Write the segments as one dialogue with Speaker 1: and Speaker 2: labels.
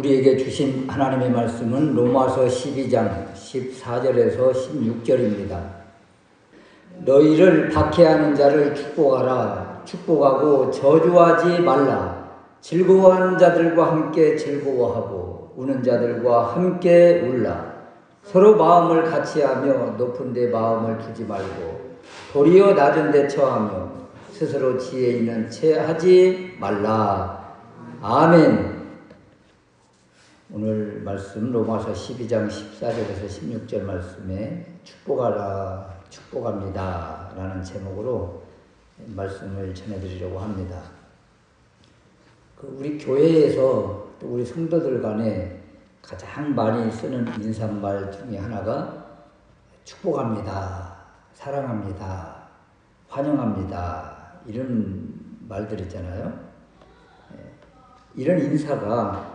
Speaker 1: 우리에게 주신 하나님의 말씀은 로마서 12장 14절에서 16절입니다. 너희를 박해하는 자를 축복하라. 축복하고 저주하지 말라. 즐거워하는 자들과 함께 즐거워하고 우는 자들과 함께 울라. 서로 마음을 같이하며 높은 데 마음을 두지 말고 도리어 낮은 데 처하며 스스로 지혜 있는 채 하지 말라. 아멘. 오늘 말씀 로마서 12장 14절에서 16절 말씀에 축복하라, 축복합니다 라는 제목으로 말씀을 전해드리려고 합니다. 우리 교회에서 또 우리 성도들 간에 가장 많이 쓰는 인사말 중에 하나가 축복합니다, 사랑합니다, 환영합니다 이런 말들 있잖아요. 이런 인사가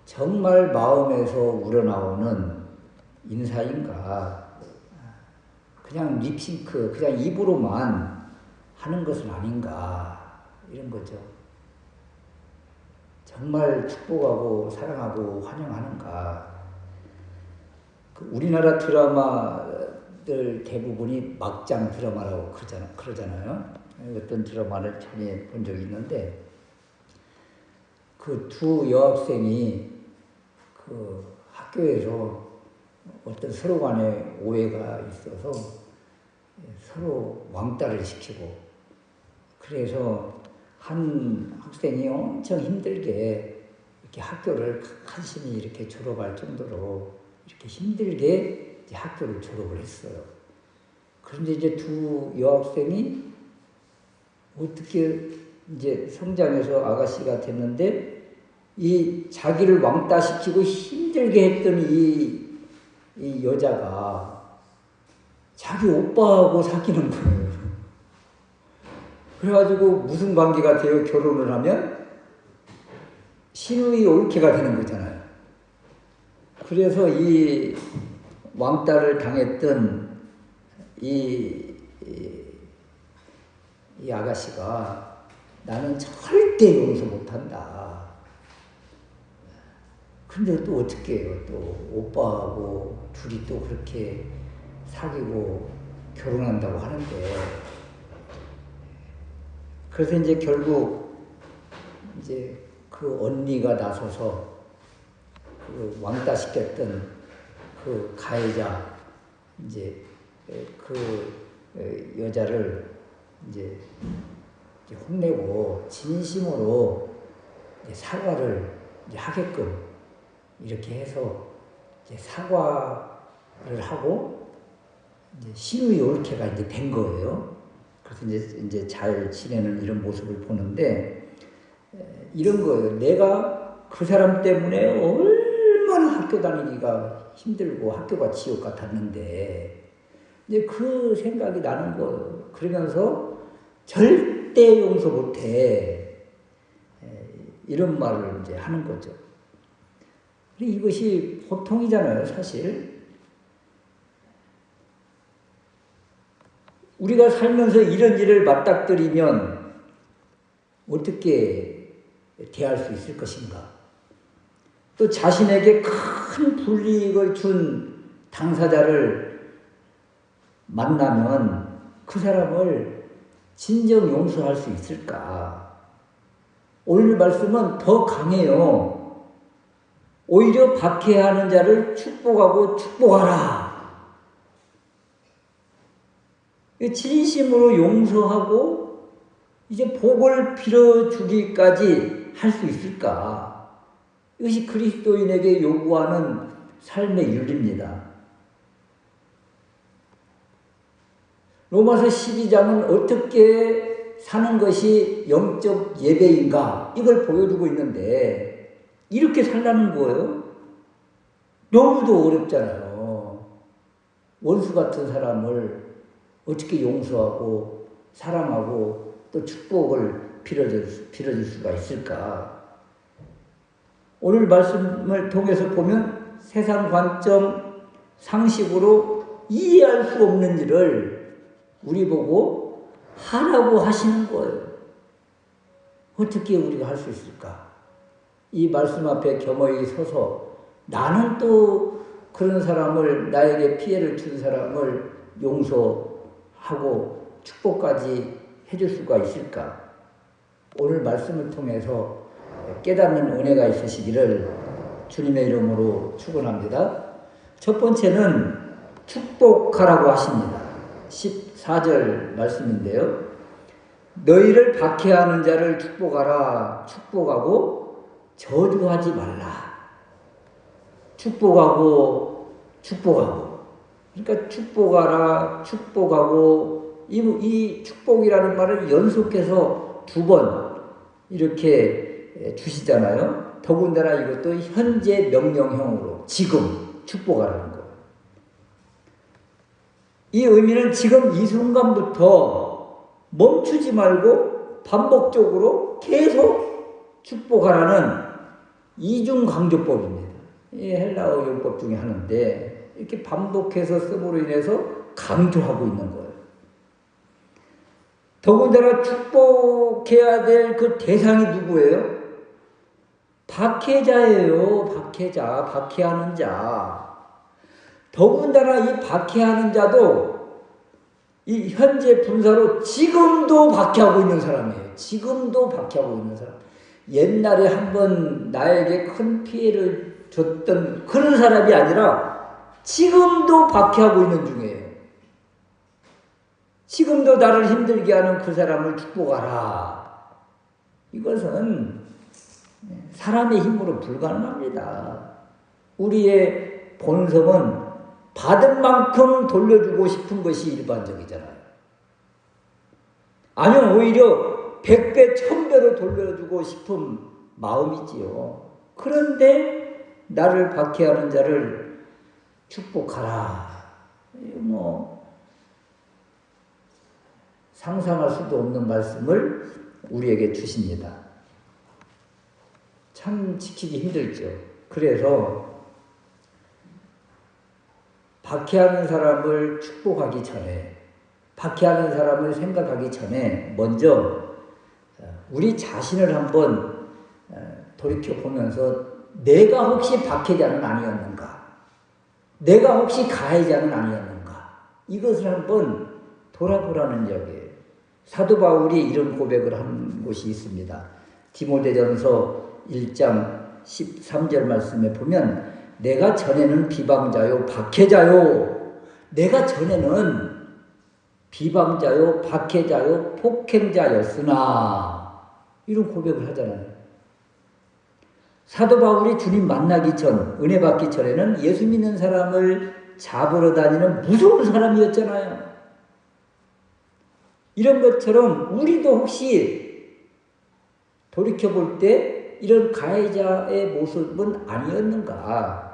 Speaker 1: 정말 마음에서 우러나오는 인사인가, 그냥 립싱크, 그냥 입으로만 하는 것은 아닌가, 이런 거죠. 정말 축복하고 사랑하고 환영하는가. 우리나라 드라마들 대부분이 막장 드라마라고 그러잖아요. 어떤 드라마를 전에 본 적이 있는데, 그 두 여학생이 그 학교에서 어떤 서로 간에 오해가 있어서 서로 왕따를 시키고, 그래서 한 학생이 엄청 힘들게 이렇게 학교를 간신히 이렇게 졸업할 정도로 이렇게 힘들게 이제 학교를 졸업을 했어요. 그런데 이제 두 여학생이 어떻게 이제 성장해서 아가씨가 됐는데, 이 자기를 왕따시키고 힘들게 했던 이 여자가 자기 오빠하고 사귀는 거예요. 그래가지고 무슨 관계가 되어 결혼을 하면 신우이 올케가 되는 거잖아요. 그래서 이 왕따를 당했던 이 아가씨가 나는 절대 용서 못한다. 근데 또 어떻게 해요? 또 오빠하고 둘이 또 그렇게 사귀고 결혼한다고 하는데, 그래서 이제 결국 이제 그 언니가 나서서 그 왕따 시켰던 그 가해자, 이제 그 여자를 이제 혼내고 진심으로 사과를 이제 하게끔 이렇게 해서 이제 사과를 하고 이제 신우이 올케가 이제 된 거예요. 그래서 이제 잘 지내는 이런 모습을 보는데, 이런 거예요. 내가 그 사람 때문에 얼마나 학교 다니기가 힘들고 학교가 지옥 같았는데, 이제 그 생각이 나는 거예요. 그러면서 절대 용서 못해, 이런 말을 이제 하는 거죠. 이것이 보통이잖아요, 사실. 우리가 살면서 이런 일을 맞닥뜨리면 어떻게 대할 수 있을 것인가? 또 자신에게 큰 불이익을 준 당사자를 만나면 그 사람을 진정 용서할 수 있을까? 오늘 말씀은 더 강해요. 오히려 박해하는 자를 축복하고 축복하라. 진심으로 용서하고 이제 복을 빌어주기까지 할 수 있을까? 이것이 그리스도인에게 요구하는 삶의 윤리입니다. 로마서 12장은 어떻게 사는 것이 영적 예배인가, 이걸 보여주고 있는데, 이렇게 살라는 거예요? 너무도 어렵잖아요. 원수 같은 사람을 어떻게 용서하고 사랑하고 또 축복을 빌어줄 수가 있을까? 오늘 말씀을 통해서 보면 세상 관점, 상식으로 이해할 수 없는 일을 우리 보고 하라고 하시는 거예요. 어떻게 우리가 할 수 있을까? 이 말씀 앞에 겸허히 서서 나는 또 그런 사람을, 나에게 피해를 준 사람을 용서하고 축복까지 해줄 수가 있을까? 오늘 말씀을 통해서 깨닫는 은혜가 있으시기를 주님의 이름으로 축원합니다. 첫 번째는 축복하라고 하십니다. 14절 말씀인데요. 너희를 박해하는 자를 축복하라. 축복하고 저주하지 말라. 축복하고 그러니까 축복하라, 축복하고, 이 축복이라는 말을 연속해서 2번 이렇게 주시잖아요. 더군다나 이것도 현재 명령형으로 지금 축복하라는 거. 이 의미는 지금 이 순간부터 멈추지 말고 반복적으로 계속 축복하라는 이중강조법입니다. 이 헬라어 용법 중에 하나인데 이렇게 반복해서 씀으로 인해서 강조하고 있는 거예요. 더군다나 축복해야 될 그 대상이 누구예요? 박해자예요. 박해자, 박해하는 자. 더군다나 이 박해하는 자도 이 현재 분사로 지금도 박해하고 있는 사람이에요. 지금도 박해하고 있는 사람. 옛날에 한번 나에게 큰 피해를 줬던 그런 사람이 아니라 지금도 박해하고 있는 중이에요. 지금도 나를 힘들게 하는 그 사람을 축복하라. 이것은 사람의 힘으로 불가능합니다. 우리의 본성은 받은 만큼 돌려주고 싶은 것이 일반적이잖아요. 아니면 오히려 100배, 1000배로 돌려주고 싶은 마음이지요. 그런데 나를 박해하는 자를 축복하라. 상상할 수도 없는 말씀을 우리에게 주십니다. 참 지키기 힘들죠. 그래서 박해하는 사람을 축복하기 전에, 박해하는 사람을 생각하기 전에 먼저 우리 자신을 한번 돌이켜보면서 내가 혹시 박해자는 아니었는가? 내가 혹시 가해자는 아니었는가? 이것을 한번 돌아보라는 이야기예요. 사도 바울이 이런 고백을 한 곳이 있습니다. 디모데전서 1장 13절 말씀에 보면 내가 전에는 비방자요 박해자요, 내가 전에는 비방자요 박해자요 폭행자였으나, 이런 고백을 하잖아요. 사도 바울이 주님 만나기 전, 은혜 받기 전에는 예수 믿는 사람을 잡으러 다니는 무서운 사람이었잖아요. 이런 것처럼 우리도 혹시 돌이켜볼 때 이런 가해자의 모습은 아니었는가?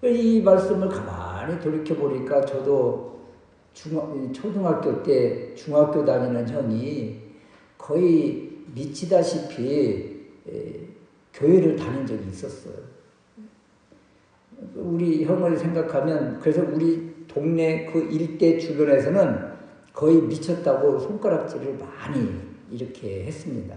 Speaker 1: 이 말씀을 가만히 돌이켜보니까 저도 초등학교 때 중학교 다니는 형이 거의 미치다시피 교회를 다닌 적이 있었어요. 우리 형을 생각하면, 그래서 우리 동네 그 일대 주변에서는 거의 미쳤다고 손가락질을 많이 이렇게 했습니다.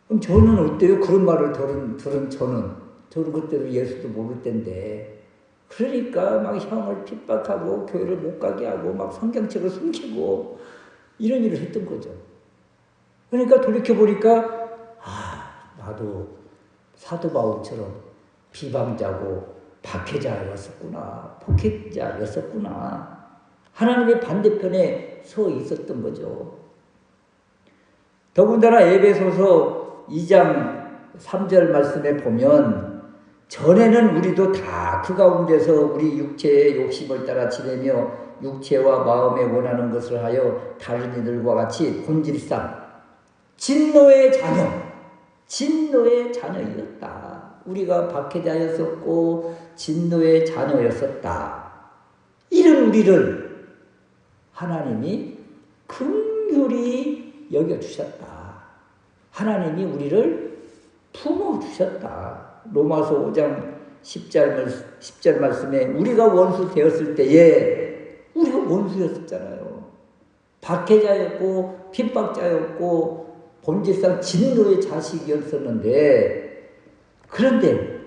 Speaker 1: 그럼 저는 어때요? 그런 말을 들은 저는 그때도 예수도 모를 때인데, 그러니까 막 형을 핍박하고 교회를 못 가게 하고 막 성경책을 숨기고 이런 일을 했던 거죠. 그러니까 돌이켜보니까 나도 사도 바울처럼 비방자고 박해자였었구나, 폭행자였었구나, 하나님의 반대편에 서 있었던 거죠. 더군다나 에베소서 2장 3절 말씀에 보면 전에는 우리도 다 그 가운데서 우리 육체의 욕심을 따라 지내며 육체와 마음에 원하는 것을 하여 다른 이들과 같이 본질상 진노의 자녀였다. 우리가 박해자였었고 진노의 자녀였었다. 이런 우리를 하나님이 긍휼히 여겨주셨다. 하나님이 우리를 품어주셨다. 로마서 5장 10절 말씀에 우리가 원수 되었을 때에 우리가 원수였었잖아요. 박해자였고 핍박자였고 본질상 진노의 자식이었었는데, 그런데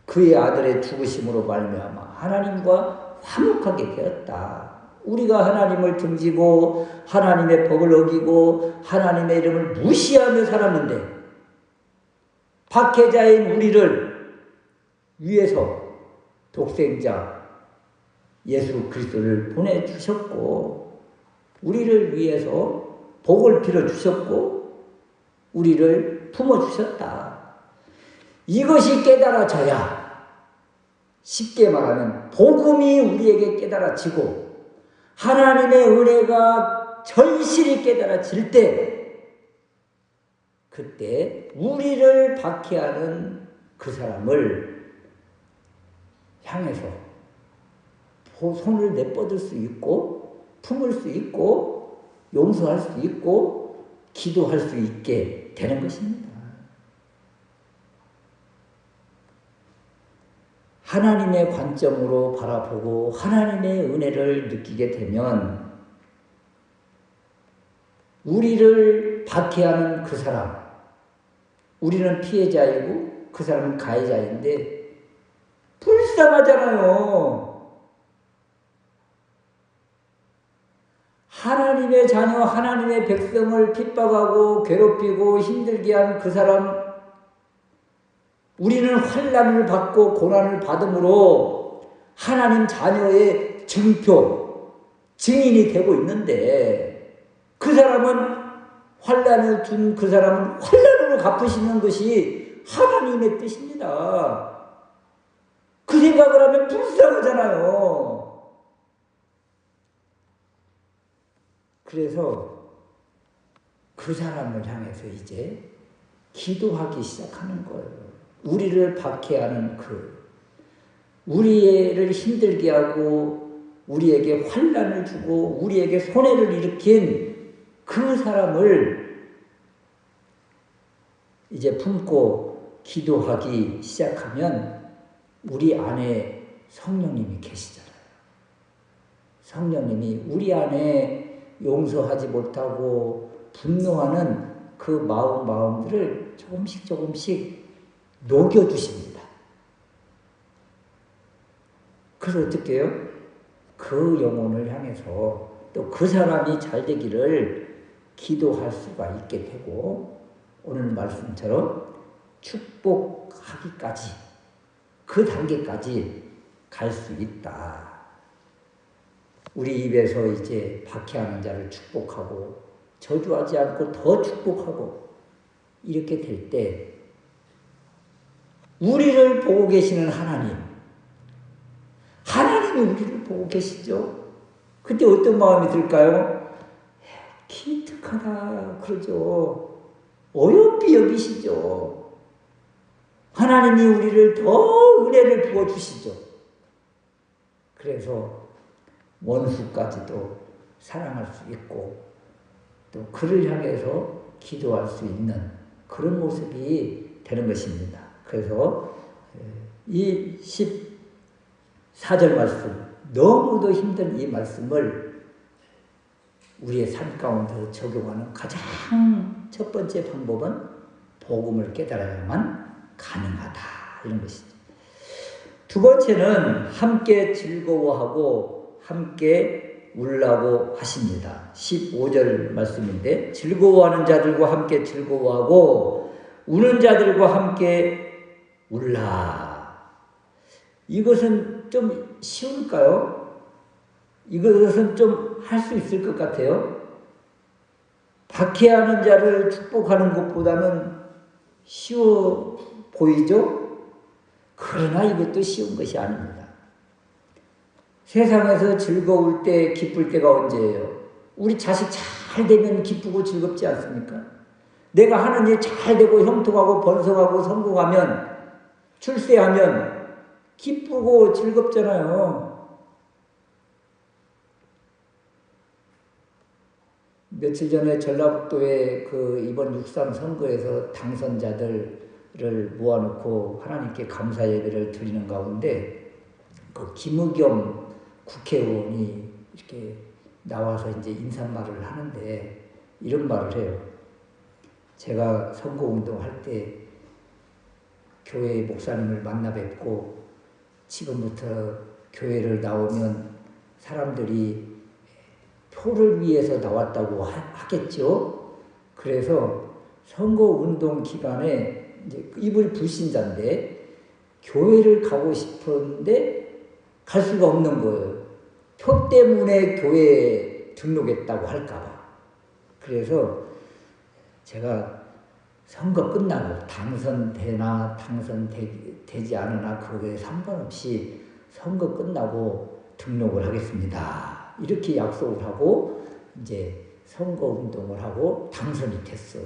Speaker 1: 그의 아들의 죽으심으로 말미암아 하나님과 화목하게 되었다. 우리가 하나님을 등지고 하나님의 법을 어기고 하나님의 이름을 무시하며 살았는데, 박해자인 우리를 위해서 독생자 예수 그리스도를 보내주셨고, 우리를 위해서 복을 빌어주셨고, 우리를 품어주셨다. 이것이 깨달아져야, 쉽게 말하면 복음이 우리에게 깨달아지고 하나님의 은혜가 절실히 깨달아질 때, 그때 우리를 박해하는 그 사람을 향해서 손을 내뻗을 수 있고 품을 수 있고 용서할 수 있고 기도할 수 있게 되는 것입니다. 하나님의 관점으로 바라보고 하나님의 은혜를 느끼게 되면 우리를 박해하는 그 사람, 우리는 피해자이고 그 사람은 가해자인데 불쌍하잖아요. 하나님의 자녀, 하나님의 백성을 핍박하고 괴롭히고 힘들게 한 그 사람, 우리는 환난을 받고 고난을 받음으로 하나님 자녀의 증표, 증인이 되고 있는데, 그 사람은 환난을 준 그 사람은 환난으로 갚으시는 것이 하나님의 뜻입니다. 그 생각을 하면 불쌍하잖아요. 그래서 그 사람을 향해서 이제 기도하기 시작하는 거예요. 우리를 박해하는 우리를 힘들게 하고 우리에게 환난을 주고 우리에게 손해를 일으킨 그 사람을 이제 품고 기도하기 시작하면 우리 안에 성령님이 계시잖아요. 성령님이 우리 안에 용서하지 못하고 분노하는 그 마음들을 조금씩 녹여주십니다. 그래서 어떻게 해요? 그 영혼을 향해서 또 그 사람이 잘 되기를 기도할 수가 있게 되고, 오늘 말씀처럼 축복하기까지, 그 단계까지 갈 수 있다. 우리 입에서 이제 박해하는 자를 축복하고 저주하지 않고 더 축복하고 이렇게 될 때 우리를 보고 계시는 하나님이 우리를 보고 계시죠. 그때 어떤 마음이 들까요? 기특하다 그러죠. 어여삐 여기시죠. 하나님이 우리를 더 은혜를 부어주시죠. 그래서 원수까지도 사랑할 수 있고 또 그를 향해서 기도할 수 있는 그런 모습이 되는 것입니다. 그래서 이 14절 말씀, 너무도 힘든 이 말씀을 우리의 삶 가운데 적용하는 가장 첫 번째 방법은 복음을 깨달아야만 가능하다, 이런 것이죠. 두 번째는 함께 즐거워하고 함께 울라고 하십니다. 15절 말씀인데, 즐거워하는 자들과 함께 즐거워하고 우는 자들과 함께 울라. 이것은 좀 쉬울까요? 이것은 좀 할 수 있을 것 같아요. 박해하는 자를 축복하는 것보다는 쉬워 보이죠? 그러나 이것도 쉬운 것이 아닙니다. 세상에서 즐거울 때, 기쁠 때가 언제예요? 우리 자식 잘 되면 기쁘고 즐겁지 않습니까? 내가 하는 일 잘 되고 형통하고 번성하고 성공하면, 출세하면 기쁘고 즐겁잖아요. 며칠 전에 전라북도에 이번 6.3 선거에서 당선자들을 모아놓고 하나님께 감사 예배를 드리는 가운데 김의겸 국회의원이 이렇게 나와서 이제 인사말을 하는데 이런 말을 해요. 제가 선거운동할 때 교회 목사님을 만나 뵙고 지금부터 교회를 나오면 사람들이 표를 위해서 나왔다고 하겠죠. 그래서 선거운동 기간에 이제 이분이 불신자인데 교회를 가고 싶은데 갈 수가 없는 거예요. 표 때문에 교회에 등록했다고 할까봐. 그래서 제가 선거 끝나고 당선되나 당선되지 않으나 그거에 상관없이 선거 끝나고 등록을 하겠습니다. 이렇게 약속을 하고 이제 선거운동을 하고 당선이 됐어요.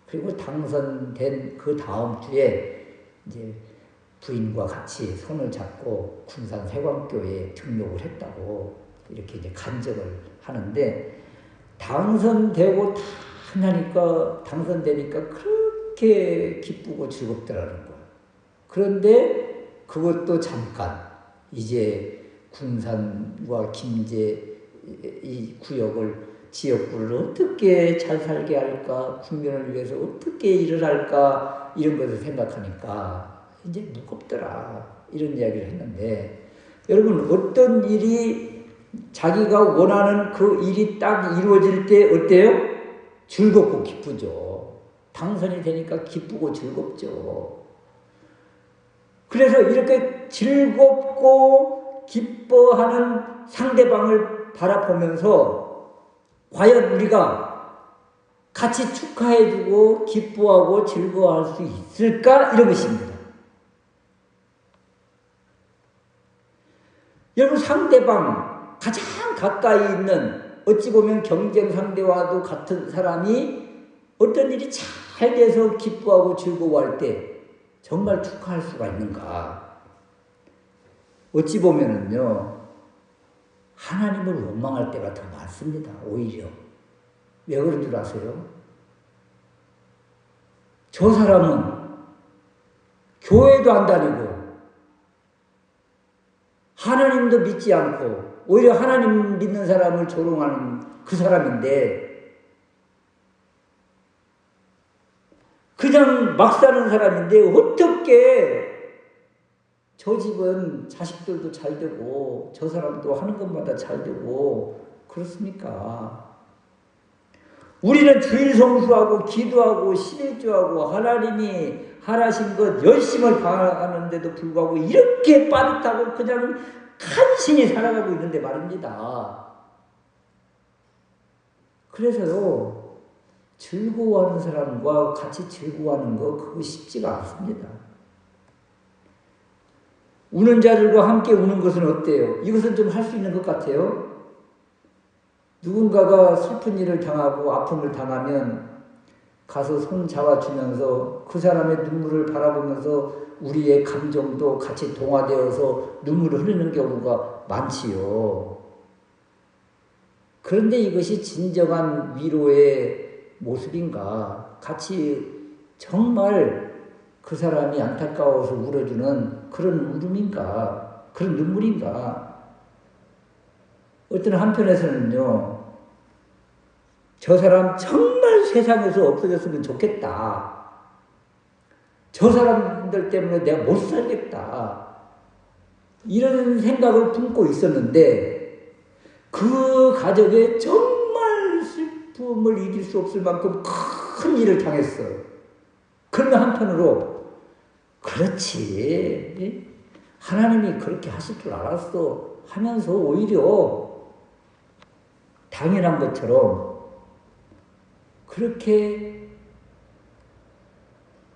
Speaker 1: 그리고 당선된 그 다음 주에 이제 부인과 같이 손을 잡고 군산 세광교회에 등록을 했다고 이렇게 이제 간증을 하는데 당선되고 다 하니까 당선되니까 그렇게 기쁘고 즐겁더라는 거예요. 그런데 그것도 잠깐 이제 군산과 김제 이 구역을 지역구를 어떻게 잘 살게 할까, 국민을 위해서 어떻게 일을 할까 이런 것을 생각하니까 이제 무겁더라 이런 이야기를 했는데 여러분 어떤 일이 자기가 원하는 그 일이 딱 이루어질 때 어때요? 즐겁고 기쁘죠. 당선이 되니까 기쁘고 즐겁죠. 그래서 이렇게 즐겁고 기뻐하는 상대방을 바라보면서 과연 우리가 같이 축하해주고 기뻐하고 즐거워할 수 있을까? 이런 것입니다. 여러분 상대방 가장 가까이 있는 어찌 보면 경쟁 상대와도 같은 사람이 어떤 일이 잘 돼서 기뻐하고 즐거워할 때 정말 축하할 수가 있는가? 어찌 보면은요, 하나님을 원망할 때가 더 많습니다, 오히려. 왜 그런 줄 아세요? 저 사람은 교회도 안 다니고, 하나님도 믿지 않고, 오히려 하나님 믿는 사람을 조롱하는 그 사람인데, 그냥 막 사는 사람인데 어떻게 저 집은 자식들도 잘 되고 저 사람도 하는 것마다 잘 되고 그렇습니까? 우리는 주일 성수하고 기도하고 십일조하고 하나님이 하라신 것 열심을 다하는데도 불구하고 이렇게 빠듯하고 그냥 간신히 살아가고 있는데 말입니다. 그래서요, 즐거워하는 사람과 같이 즐거워하는 거 그거 쉽지가 않습니다. 우는 자들과 함께 우는 것은 어때요? 이것은 좀 할 수 있는 것 같아요. 누군가가 슬픈 일을 당하고 아픔을 당하면 가서 손 잡아주면서 그 사람의 눈물을 바라보면서 우리의 감정도 같이 동화되어서 눈물을 흘리는 경우가 많지요. 그런데 이것이 진정한 위로의 모습인가? 같이 정말 그 사람이 안타까워서 울어주는 그런 울음인가? 그런 눈물인가? 어떤 한편에서는요, 저 사람 정말 세상에서 없어졌으면 좋겠다. 저 사람들 때문에 내가 못 살겠다. 이런 생각을 품고 있었는데, 그 가족에 정말 슬픔을 이길 수 없을 만큼 큰 일을 당했어요. 그러면 한편으로, 그렇지. 하나님이 그렇게 하실 줄 알았어. 하면서 오히려 당연한 것처럼 그렇게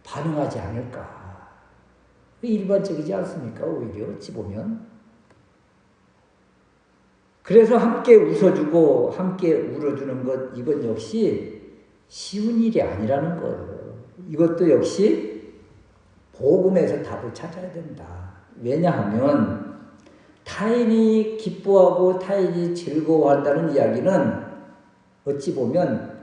Speaker 1: 반응하지 않을까. 일반적이지 않습니까? 오히려 어찌 보면. 그래서 함께 웃어주고 함께 울어주는 것, 이건 역시 쉬운 일이 아니라는 거예요. 이것도 역시 복음에서 답을 찾아야 된다. 왜냐하면 타인이 기뻐하고 타인이 즐거워한다는 이야기는 어찌 보면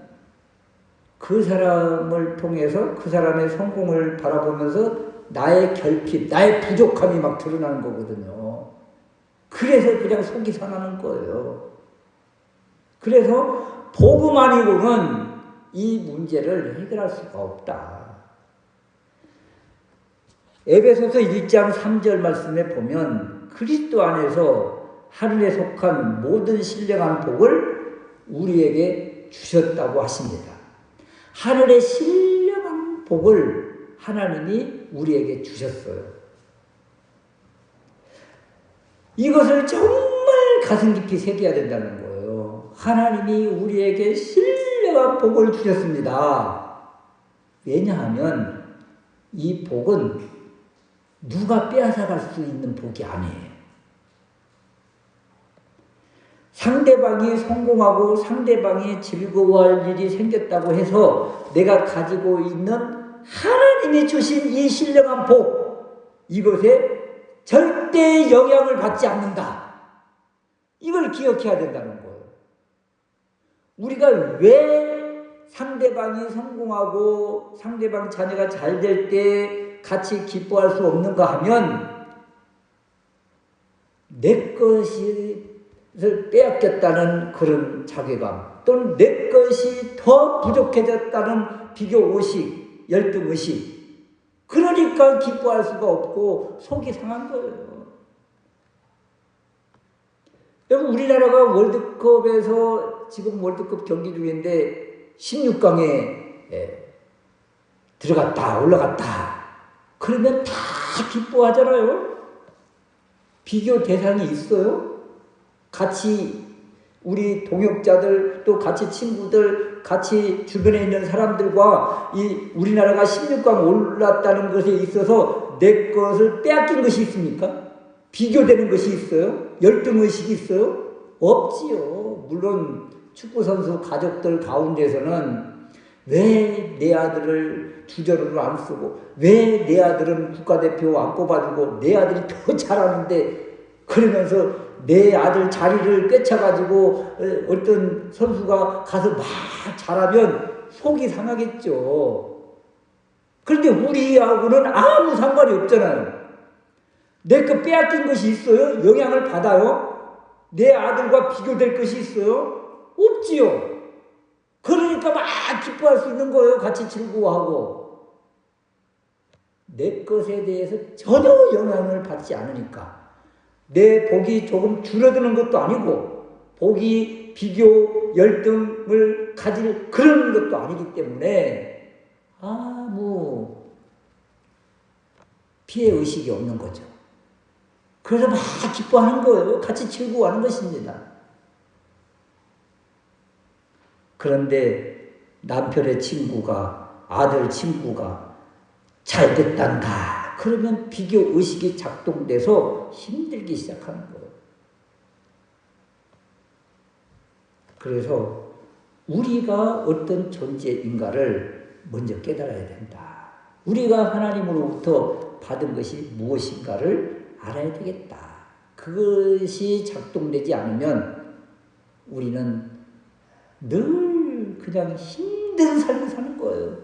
Speaker 1: 그 사람을 통해서 그 사람의 성공을 바라보면서 나의 결핍, 나의 부족함이 막 드러나는 거거든요. 그래서 그냥 속이 상하는 거예요. 그래서 복음 아니고는 이 문제를 해결할 수가 없다. 에베소서 1장 3절 말씀에 보면 그리스도 안에서 하늘에 속한 모든 신령한 복을 우리에게 주셨다고 하십니다. 하늘의 신령한 복을 하나님이 우리에게 주셨어요. 이것을 정말 가슴 깊이 새겨야 된다는 거예요. 하나님이 우리에게 신령한 복을 주셨습니다. 왜냐하면 이 복은 누가 빼앗아갈 수 있는 복이 아니에요. 상대방이 성공하고 상대방이 즐거워할 일이 생겼다고 해서 내가 가지고 있는 하나님이 주신 이 신령한 복, 이것에 절대 영향을 받지 않는다. 이걸 기억해야 된다는 거예요. 우리가 왜 상대방이 성공하고 상대방 자녀가 잘 될 때 같이 기뻐할 수 없는가 하면 내 것을 빼앗겼다는 그런 자괴감, 또는 내 것이 더 부족해졌다는 비교의식, 열등의식, 그러니까 기뻐할 수가 없고 속이 상한 거예요. 여러분, 우리나라가 월드컵에서 지금 월드컵 경기 중인데 16강에 들어갔다, 올라갔다. 그러면 다 기뻐하잖아요. 비교 대상이 있어요? 같이 우리 동역자들, 또 같이 친구들, 같이 주변에 있는 사람들과 이 우리나라가 16강 올랐다는 것에 있어서 내 것을 빼앗긴 것이 있습니까? 비교되는 것이 있어요? 열등의식이 있어요? 없지요. 물론 축구선수 가족들 가운데서는 왜 내 아들을 주저를 안 쓰고, 왜 내 아들은 국가대표 안 뽑아주고, 내 아들이 더 잘하는데, 그러면서 내 아들 자리를 꿰차가지고 어떤 선수가 가서 막 잘하면 속이 상하겠죠. 그런데 우리하고는 아무 상관이 없잖아요. 내 거 빼앗긴 것이 있어요? 영향을 받아요? 내 아들과 비교될 것이 있어요? 없지요. 그러니까 막 기뻐할 수 있는 거예요. 같이 즐거워하고. 내 것에 대해서 전혀 영향을 받지 않으니까. 내 복이 조금 줄어드는 것도 아니고, 복이 비교, 열등을 가질 그런 것도 아니기 때문에 아무 피해의식이 없는 거죠. 그래서 막 기뻐하는 거예요. 같이 즐거워하는 것입니다. 그런데 남편의 친구가, 아들 친구가 잘 됐단다. 그러면 비교의식이 작동돼서 힘들기 시작하는 거예요. 그래서 우리가 어떤 존재인가를 먼저 깨달아야 된다. 우리가 하나님으로부터 받은 것이 무엇인가를 알아야 되겠다. 그것이 작동되지 않으면 우리는 늘 그냥 힘든 삶을 사는 거예요.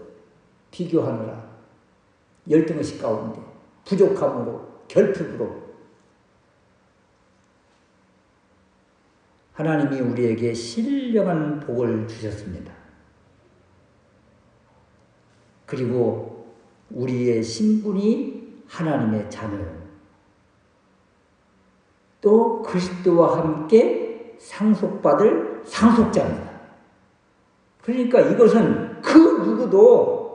Speaker 1: 비교하느라, 열등의식 가운데, 부족함으로, 결핍으로. 하나님이 우리에게 신령한 복을 주셨습니다. 그리고 우리의 신분이 하나님의 자녀예요. 또 그리스도와 함께 상속받을 상속자입니다. 그러니까 이것은 그 누구도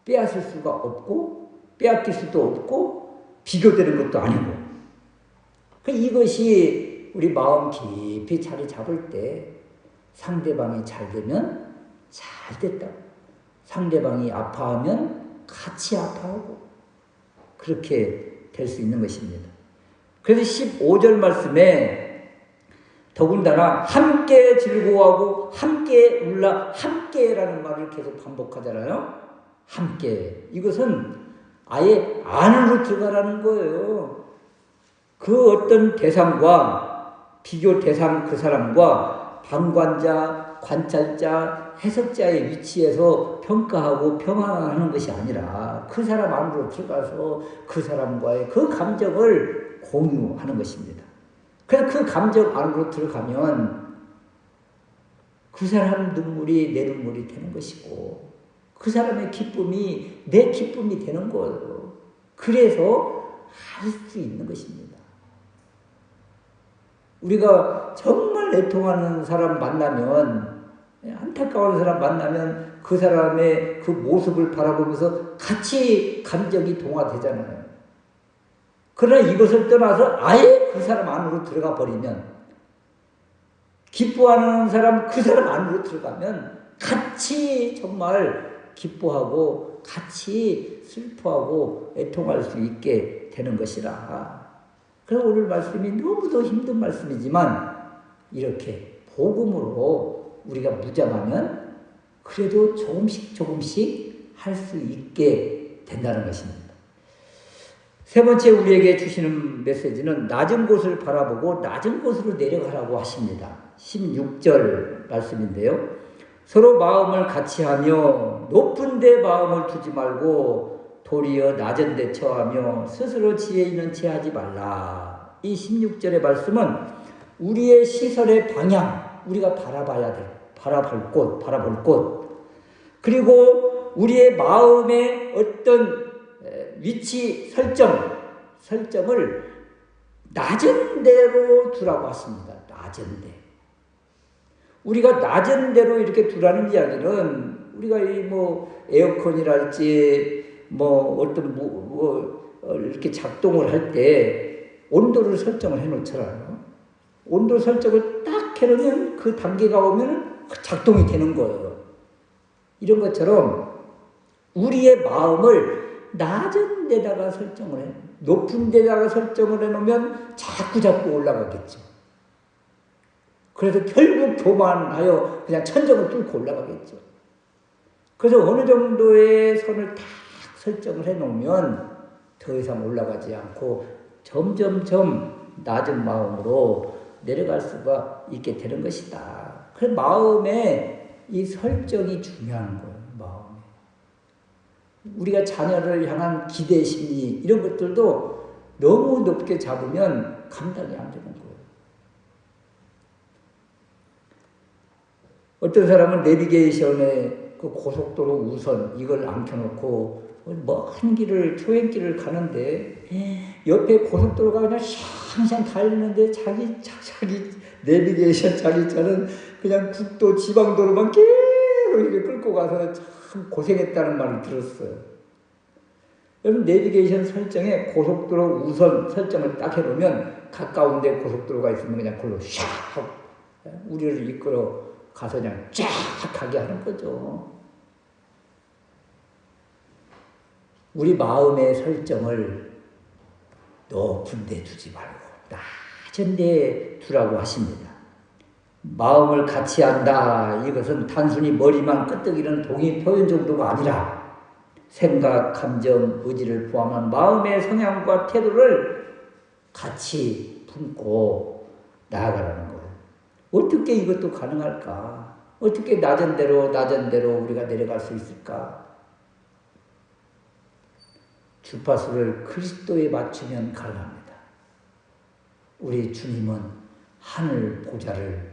Speaker 1: 빼앗을 수가 없고, 빼앗길 수도 없고, 비교되는 것도 아니고. 이것이 우리 마음 깊이 자리 잡을 때 상대방이 잘 되면 잘 됐다고, 상대방이 아파하면 같이 아파하고, 그렇게 될 수 있는 것입니다. 그래서 15절 말씀에 더군다나 함께 즐거워하고 함께 울라, 함께라는 말을 계속 반복하잖아요. 함께. 이것은 아예 안으로 들어가라는 거예요. 그 어떤 대상과, 비교 대상 그 사람과 방관자, 관찰자, 해석자의 위치에서 평가하고 평안하는 것이 아니라 그 사람 안으로 들어가서 그 사람과의 그 감정을 공유하는 것입니다. 그래서 그 감정 안으로 들어가면 그 사람 눈물이 내 눈물이 되는 것이고 그 사람의 기쁨이 내 기쁨이 되는 거예요. 그래서 할 수 있는 것입니다. 우리가 정말 애통하는 사람 만나면, 안타까운 사람 만나면 그 사람의 그 모습을 바라보면서 같이 감정이 동화되잖아요. 그러나 이것을 떠나서 아예 그 사람 안으로 들어가 버리면, 기뻐하는 사람 그 사람 안으로 들어가면 같이 정말 기뻐하고 같이 슬퍼하고 애통할 수 있게 되는 것이라. 그래서 오늘 말씀이 너무도 힘든 말씀이지만 이렇게 복음으로 우리가 무장하면 그래도 조금씩 할 수 있게 된다는 것입니다. 세 번째 우리에게 주시는 메시지는 낮은 곳을 바라보고 낮은 곳으로 내려가라고 하십니다. 16절 말씀인데요. 서로 마음을 같이하며 높은 데 마음을 두지 말고 도리어 낮은 데 처하며 스스로 지혜 있는 체 하지 말라. 이 16절의 말씀은 우리의 시선의 방향, 우리가 바라봐야 될, 바라볼 곳, 그리고 우리의 마음의 어떤 위치 설정을 낮은 데로 두라고 했습니다. 낮은 데. 우리가 낮은 데로 이렇게 두라는 이야기는 우리가 이 에어컨이랄지 이렇게 작동을 할 때 온도를 설정을 해 놓잖아요. 온도 설정을 딱 해놓으면 그 단계가 오면 작동이 되는 거예요. 이런 것처럼 우리의 마음을 낮은 데다가 설정을 해, 높은 데다가 설정을 해놓으면 자꾸 올라가겠죠. 그래서 결국 교만하여 그냥 천정을 뚫고 올라가겠죠. 그래서 어느 정도의 선을 딱 설정을 해놓으면 더 이상 올라가지 않고 점점점 낮은 마음으로 내려갈 수가 있게 되는 것이다. 그래서 마음의 이 설정이 중요한 거예요. 마음에. 우리가 자녀를 향한 기대 심리 이런 것들도 너무 높게 잡으면 감당이 안 되는 거예요. 어떤 사람은 내비게이션에 그 고속도로 우선 이걸 안 켜놓고 먼 길을 초행길을 가는데 옆에 고속도로가 그냥 샹샹 달리는데 자기 내비게이션 자기 차는 그냥 국도 지방도로만 계속 이렇게 끌고 가서 참 고생했다는 말을 들었어요. 여러분 내비게이션 설정에 고속도로 우선 설정을 딱 해놓으면 가까운 데 고속도로가 있으면 그냥 그걸로 샥 우리를 이끌어 가서 그냥 쫙 가게 하는 거죠. 우리 마음의 설정을 높은 데 두지 말고 낮은 데 두라고 하십니다. 마음을 같이 한다. 이것은 단순히 머리만 끄떡이는 동의 표현 정도가 아니라 생각, 감정, 의지를 포함한 마음의 성향과 태도를 같이 품고 나아가라는 거예요. 어떻게 이것도 가능할까? 어떻게 낮은 대로 우리가 내려갈 수 있을까? 주파수를 그리스도에 맞추면 가능합니다. 우리 주님은 하늘 보좌를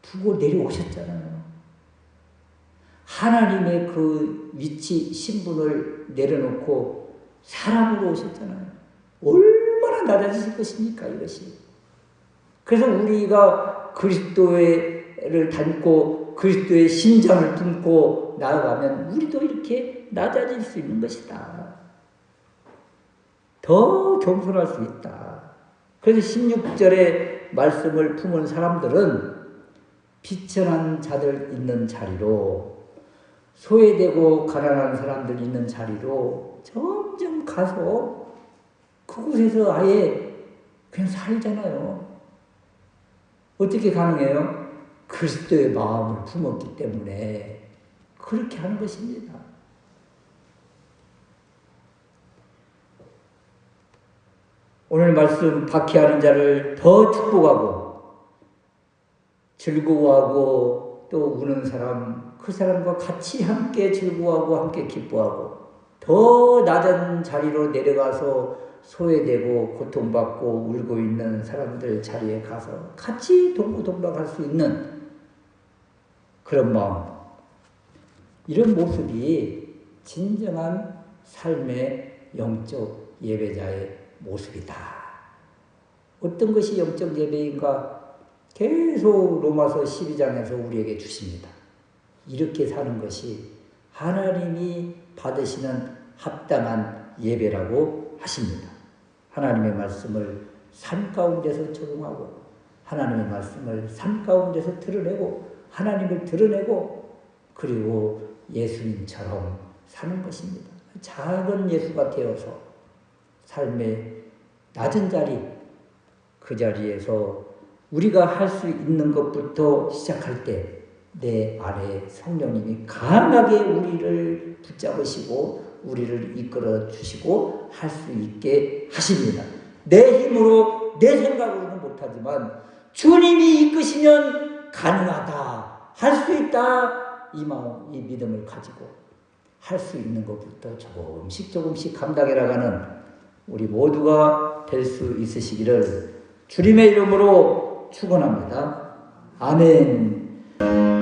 Speaker 1: 두고 내려오셨잖아요. 하나님의 그 위치, 신분을 내려놓고 사람으로 오셨잖아요. 얼마나 낮아지실 것입니까, 이것이. 그래서 우리가 그리스도를 닮고 그리스도의 심장을 품고 나아가면 우리도 이렇게 낮아질 수 있는 것이다. 더 겸손할 수 있다. 그래서 16절의 말씀을 품은 사람들은 비천한 자들 있는 자리로, 소외되고 가난한 사람들 있는 자리로 점점 가서 그곳에서 아예 그냥 살잖아요. 어떻게 가능해요? 그리스도의 마음을 품었기 때문에 그렇게 하는 것입니다. 오늘 말씀 박해하는 자를 더 축복하고 즐거워하고 또 우는 사람, 그 사람과 같이 함께 즐거워하고 함께 기뻐하고 더 낮은 자리로 내려가서 소외되고 고통받고 울고 있는 사람들 자리에 가서 같이 동고동락할 수 있는 그런 마음, 이런 모습이 진정한 삶의 영적 예배자의 모습이다. 어떤 것이 영적 예배인가? 계속 로마서 12장에서 우리에게 주십니다. 이렇게 사는 것이 하나님이 받으시는 합당한 예배라고 하십니다. 하나님의 말씀을 삶 가운데서 적용하고 하나님의 말씀을 삶 가운데서 드러내고 하나님을 드러내고 그리고 예수님처럼 사는 것입니다. 작은 예수가 되어서 삶의 낮은 자리, 그 자리에서 우리가 할 수 있는 것부터 시작할 때 내 안에 성령님이 강하게 우리를 붙잡으시고 우리를 이끌어 주시고 할 수 있게 하십니다. 내 힘으로 내 생각으로는 못하지만 주님이 이끄시면 가능하다, 할 수 있다, 이 마음, 이 믿음을 가지고 할 수 있는 것부터 조금씩 감당해 나가는 우리 모두가 될 수 있으시기를 주님의 이름으로 축원합니다. 아멘.